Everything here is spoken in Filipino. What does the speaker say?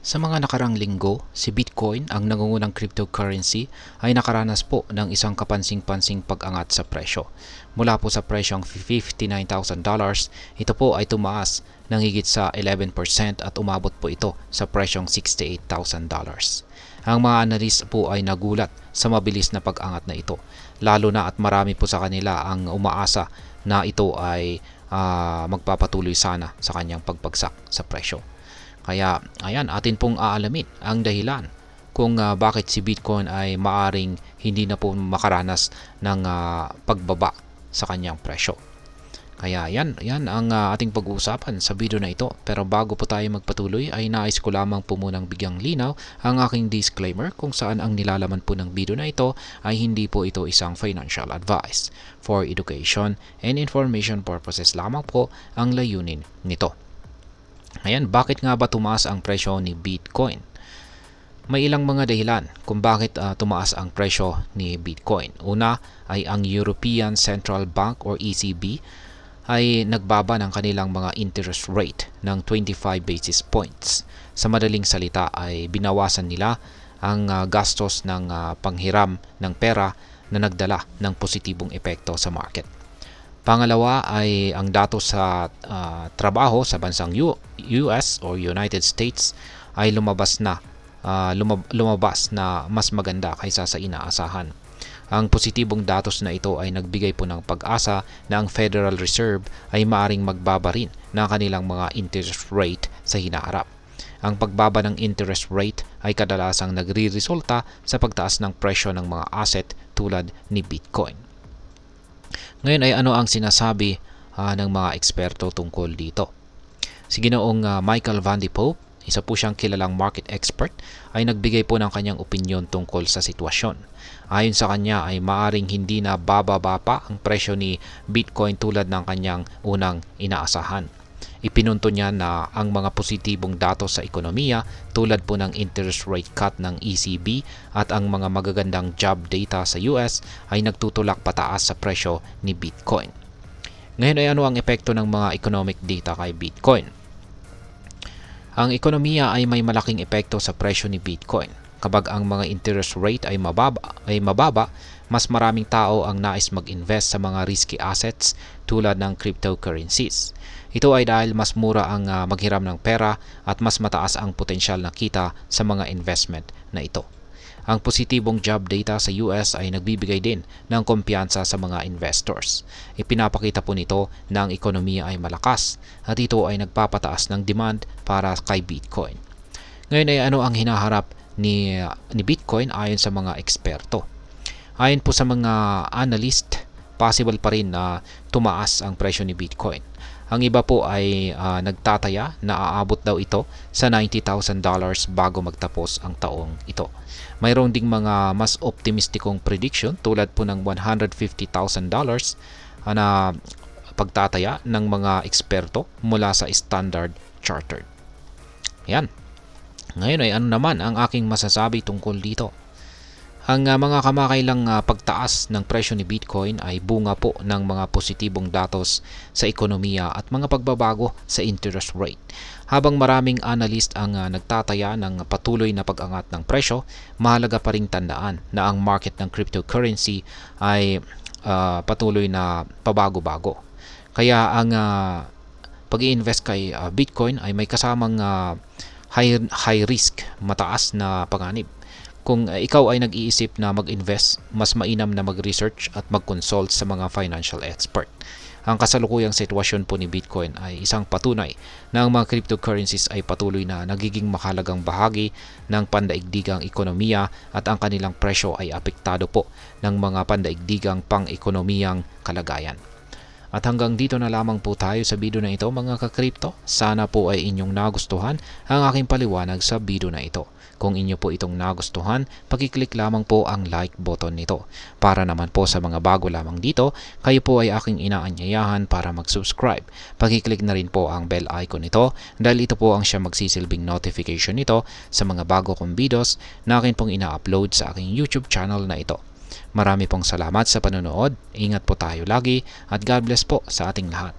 Sa mga nakarang linggo, si Bitcoin, ang nangungunang cryptocurrency, ay nakaranas po ng isang kapansing-pansing pag-angat sa presyo. Mula po sa presyong $59,000, ito po ay tumaas ng higit sa 11% at umabot po ito sa presyong $68,000. Ang mga analyst po ay nagulat sa mabilis na pag-angat na ito, lalo na at marami po sa kanila ang umaasa na ito ay magpapatuloy sana sa kanyang pagbagsak sa presyo. Kaya ayan, atin pong aalamin ang dahilan kung bakit si Bitcoin ay maaring hindi na po makaranas ng pagbaba sa kanyang presyo. Kaya yan ang ating pag-uusapan sa video na ito. Pero bago po tayo magpatuloy ay nais ko lamang po munang bigyang linaw ang aking disclaimer kung saan ang nilalaman po ng video na ito ay hindi po ito isang financial advice. For education and information purposes lamang po ang layunin nito. Ayan, bakit nga ba tumaas ang presyo ni Bitcoin? May ilang mga dahilan kung bakit tumaas ang presyo ni Bitcoin. Una ay ang European Central Bank or ECB ay nagbaba ng kanilang mga interest rate ng 25 basis points. Sa madaling salita ay binawasan nila ang gastos ng panghiram ng pera na nagdala ng positibong epekto sa market. Pangalawa ay ang datos sa trabaho sa bansang US or United States ay lumabas na mas maganda kaysa sa inaasahan. Ang positibong datos na ito ay nagbigay po ng pag-asa na ang Federal Reserve ay maaring magbaba rin ng kanilang mga interest rate sa hinaharap. Ang pagbaba ng interest rate ay kadalasang nagre-resulta sa pagtaas ng presyo ng mga asset tulad ni Bitcoin. Ngayon ay ano ang sinasabi ng mga eksperto tungkol dito? Si Ginoong Michael Van de Poppe, isa po siyang kilalang market expert, ay nagbigay po ng kanyang opinyon tungkol sa sitwasyon. Ayon sa kanya ay maaring hindi na bababa pa ang presyo ni Bitcoin tulad ng kanyang unang inaasahan. Ipinunto niya na ang mga positibong datos sa ekonomiya tulad po ng interest rate cut ng ECB at ang mga magagandang job data sa US ay nagtutulak pataas sa presyo ni Bitcoin. Ngayon ay ano ang epekto ng mga economic data kay Bitcoin? Ang ekonomiya ay may malaking epekto sa presyo ni Bitcoin. Kapag ang mga interest rate ay mababa, mas maraming tao ang nais mag-invest sa mga risky assets tulad ng cryptocurrencies. Ito ay dahil mas mura ang maghiram ng pera at mas mataas ang potensyal na kita sa mga investment na ito. Ang positibong job data sa US ay nagbibigay din ng kumpiyansa sa mga investors. Ipinapakita po nito na ang ekonomiya ay malakas at ito ay nagpapataas ng demand para kay Bitcoin. Ngayon ay ano ang hinaharap ni Bitcoin ayon sa mga eksperto? Ayon po sa mga analyst, possible pa rin na tumaas ang presyo ni Bitcoin. Ang iba po ay nagtataya na aabot daw ito sa $90,000 bago magtapos ang taong ito. Mayroon ding mga mas optimistikong prediction tulad po ng $150,000 na pagtataya ng mga eksperto mula sa Standard Chartered. Yan. Ngayon ay ano naman ang aking masasabi tungkol dito? Ang mga kamakailang pagtaas ng presyo ni Bitcoin ay bunga po ng mga positibong datos sa ekonomiya at mga pagbabago sa interest rate. Habang maraming analyst ang nagtataya ng patuloy na pag-angat ng presyo, mahalaga pa ring tandaan na ang market ng cryptocurrency ay patuloy na pabago-bago. Kaya ang pag-i-invest kay Bitcoin ay may kasamang high risk, mataas na panganib. Kung ikaw ay nag-iisip na mag-invest, mas mainam na mag-research at mag-consult sa mga financial expert. Ang kasalukuyang sitwasyon po ni Bitcoin ay isang patunay na ang mga cryptocurrencies ay patuloy na nagiging mahalagang bahagi ng pandaigdigang ekonomiya at ang kanilang presyo ay apektado po ng mga pandaigdigang pang-ekonomiyang kalagayan. At hanggang dito na lamang po tayo sa video na ito mga ka-crypto. Sana po ay inyong nagustuhan ang aking paliwanag sa video na ito. Kung inyo po itong nagustuhan, pakiclick lamang po ang like button nito. Para naman po sa mga bago lamang dito, kayo po ay aking inaanyayahan para mag-subscribe. Pakiclick na rin po ang bell icon nito dahil ito po ang siya magsisilbing notification nito sa mga bago kong videos na akin pong ina-upload sa aking YouTube channel na ito. Marami pong salamat sa panonood, ingat po tayo lagi at God bless po sa ating lahat.